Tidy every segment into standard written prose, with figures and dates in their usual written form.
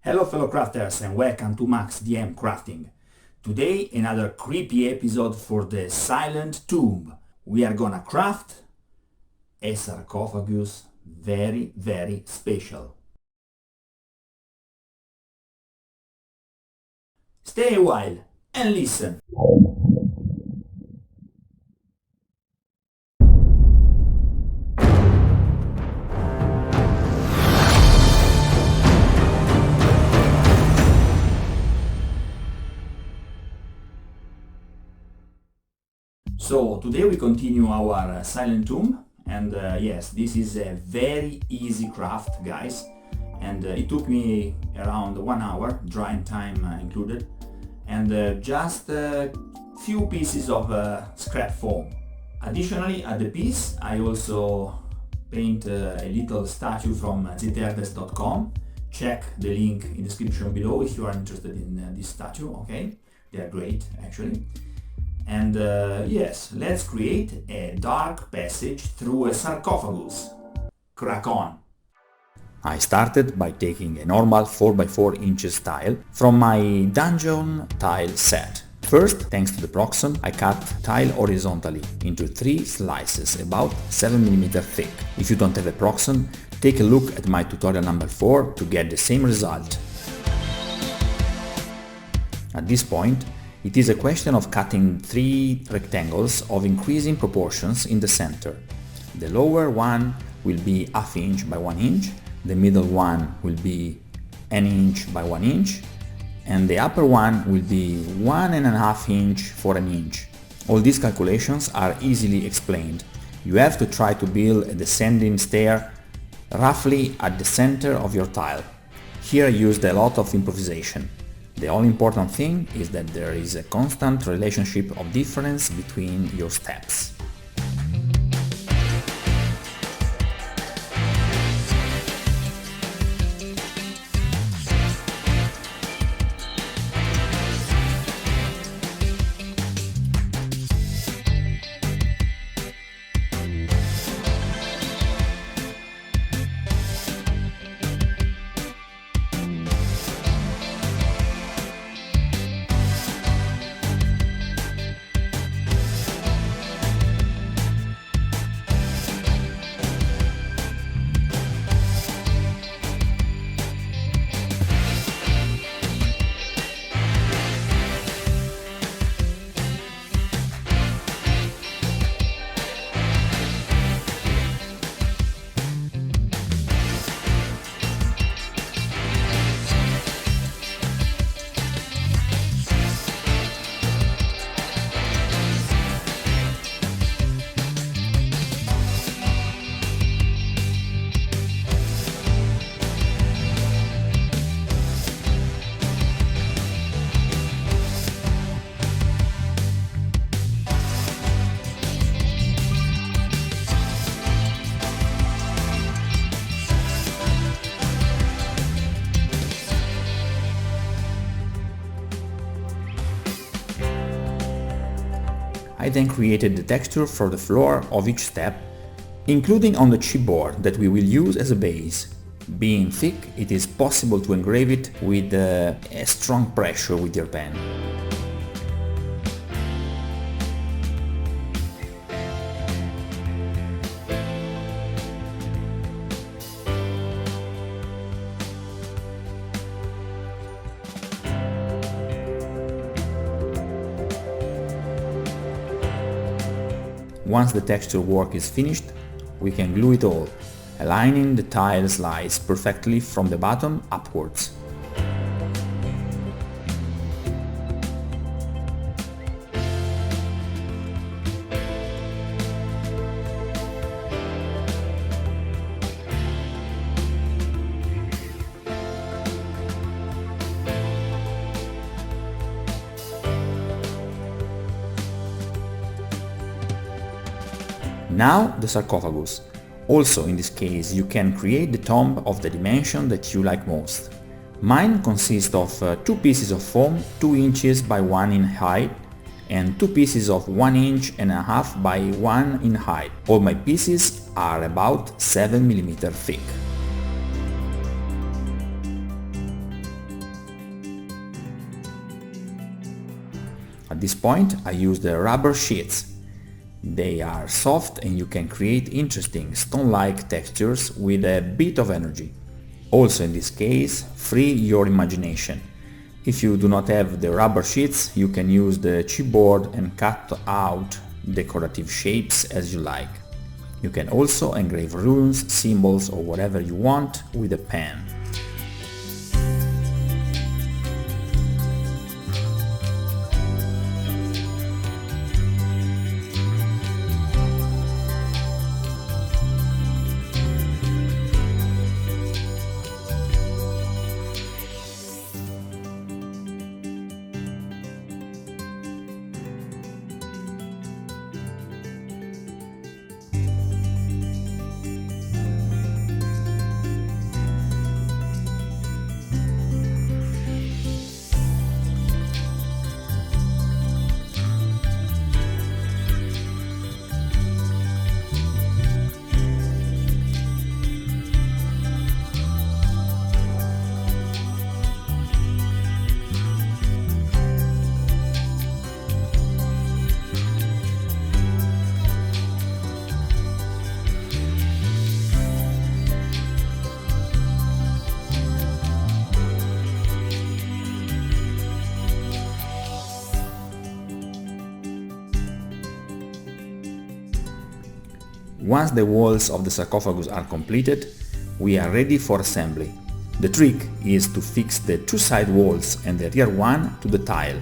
Hello fellow crafters and welcome to maxdmcrafting. Today another creepy episode for the silent tomb. We are gonna craft a sarcophagus very special. Stay a while and listen. So today we continue our silent tomb, and yes, this is a very easy craft, guys, and it took me around 1 hour, drying time included, and just a few pieces of scrap foam. Additionally, at the piece I also paint a little statue from zterdes.com. Check the link in the description below if you are interested in this statue, okay? They are great actually. And yes, let's create a dark passage through a sarcophagus. Crack on! I started by taking a normal 4x4 inches tile from my dungeon tile set. First, thanks to the Proxon, I cut tile horizontally into 3 slices about 7mm thick. If you don't have a Proxon, take a look at my tutorial number 4 to get the same result. At this point, it is a question of cutting 3 rectangles of increasing proportions in the center. The lower one will be ½ inch by 1 inch, the middle one will be an inch by 1 inch, and the upper one will be 1½ inch for an inch. All these calculations are easily explained. You have to try to build a descending stair roughly at the center of your tile. Here I used a lot of improvisation. The all important thing is that there is a constant relationship of difference between your steps. I then created the texture for the floor of each step, including on the chipboard that we will use as a base. Being thick, it is possible to engrave it with a strong pressure with your pen. Once the texture work is finished, we can glue it all, aligning the tile slice perfectly from the bottom upwards. Now the sarcophagus. Also in this case you can create the tomb of the dimension that you like most. Mine consists of 2 pieces of foam 2 inches by 1 in height and 2 pieces of 1.5 inches by 1 in height. All my pieces are about 7mm thick. At this point I use the rubber sheets. They are soft and you can create interesting stone-like textures with a bit of energy. Also in this case, free your imagination. If you do not have the rubber sheets, you can use the chipboard and cut out decorative shapes as you like. You can also engrave runes, symbols or whatever you want with a pen. Once the walls of the sarcophagus are completed, we are ready for assembly. The trick is to fix the two side walls and the rear one to the tile,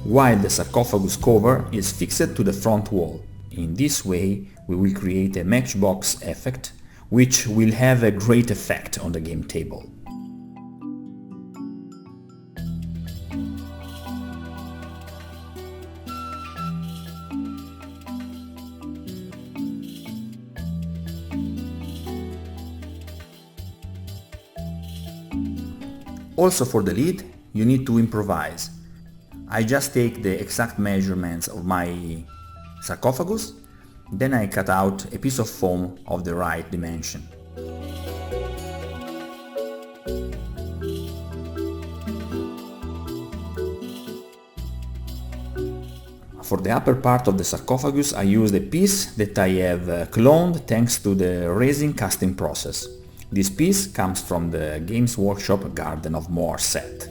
while the sarcophagus cover is fixed to the front wall. In this way we will create a matchbox effect, which will have a great effect on the game table. Also for the lid, you need to improvise. I just take the exact measurements of my sarcophagus, then I cut out a piece of foam of the right dimension. For the upper part of the sarcophagus I used a piece that I have cloned thanks to the resin casting process. This piece comes from the Games Workshop Garden of More set.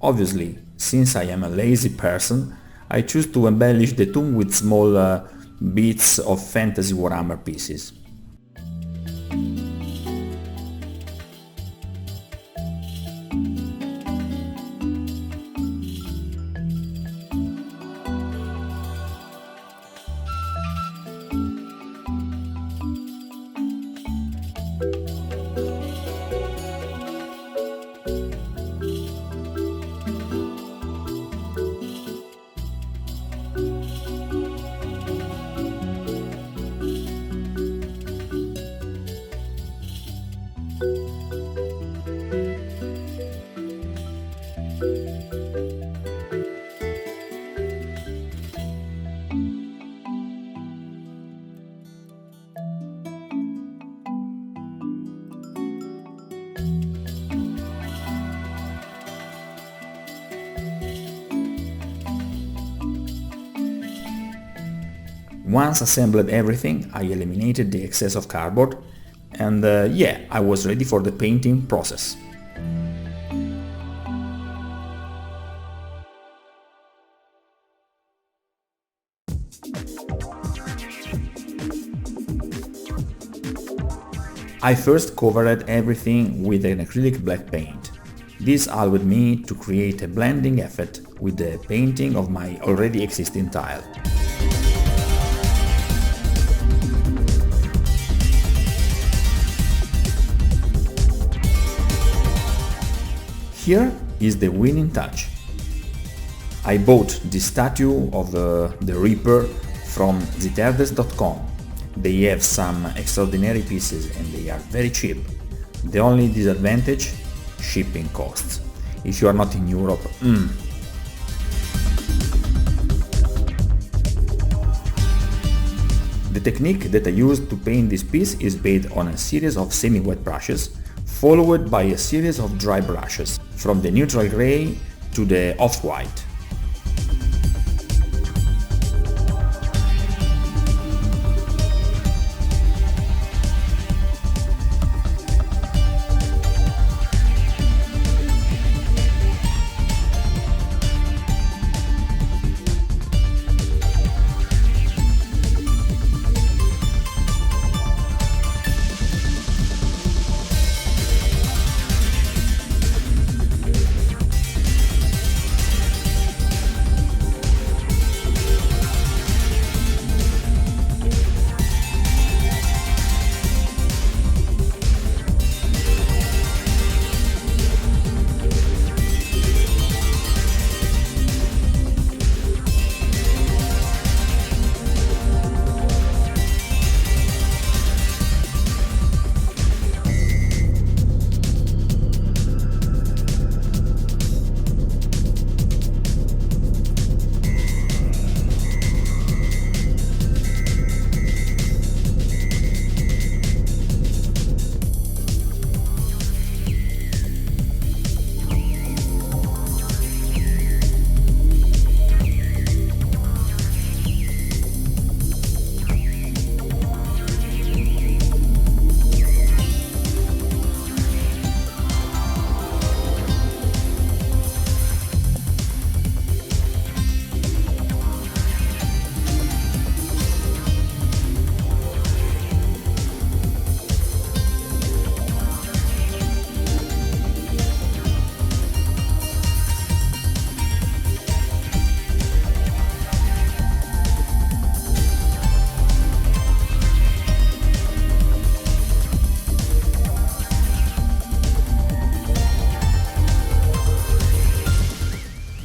Obviously, since I am a lazy person, I choose to embellish the tomb with small bits of fantasy Warhammer pieces. Once assembled everything, I eliminated the excess of cardboard and yeah, I was ready for the painting process. I first covered everything with an acrylic black paint. This allowed me to create a blending effect with the painting of my already existing tile. Here is the winning touch. I bought this statue of the Reaper from ziterdes.com. They have some extraordinary pieces and they are very cheap. The only disadvantage? Shipping costs. If you are not in Europe, The technique that I used to paint this piece is based on a series of semi-wet brushes, followed by a series of dry brushes, from the neutral gray to the off-white.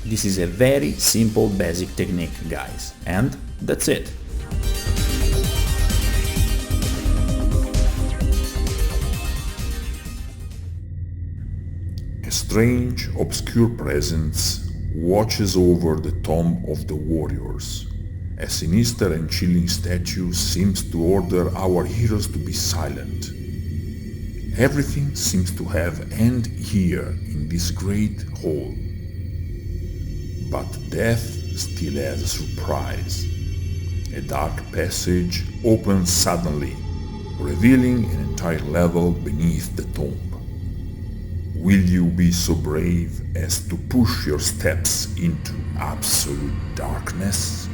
This is a very simple basic technique, guys, and that's it. A strange, obscure presence watches over the tomb of the warriors. A sinister and chilling statue seems to order our heroes to be silent. Everything seems to have end here in this great hall. But death still has a surprise. A dark passage opens suddenly, revealing an entire level beneath the tomb. Will you be so brave as to push your steps into absolute darkness?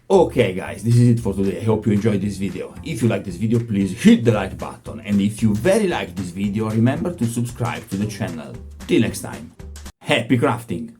Okay guys, this is it for today. I hope you enjoyed this video. If you like this video, please hit the like button. And if you very like this video, remember to subscribe to the channel. Till next time, happy crafting!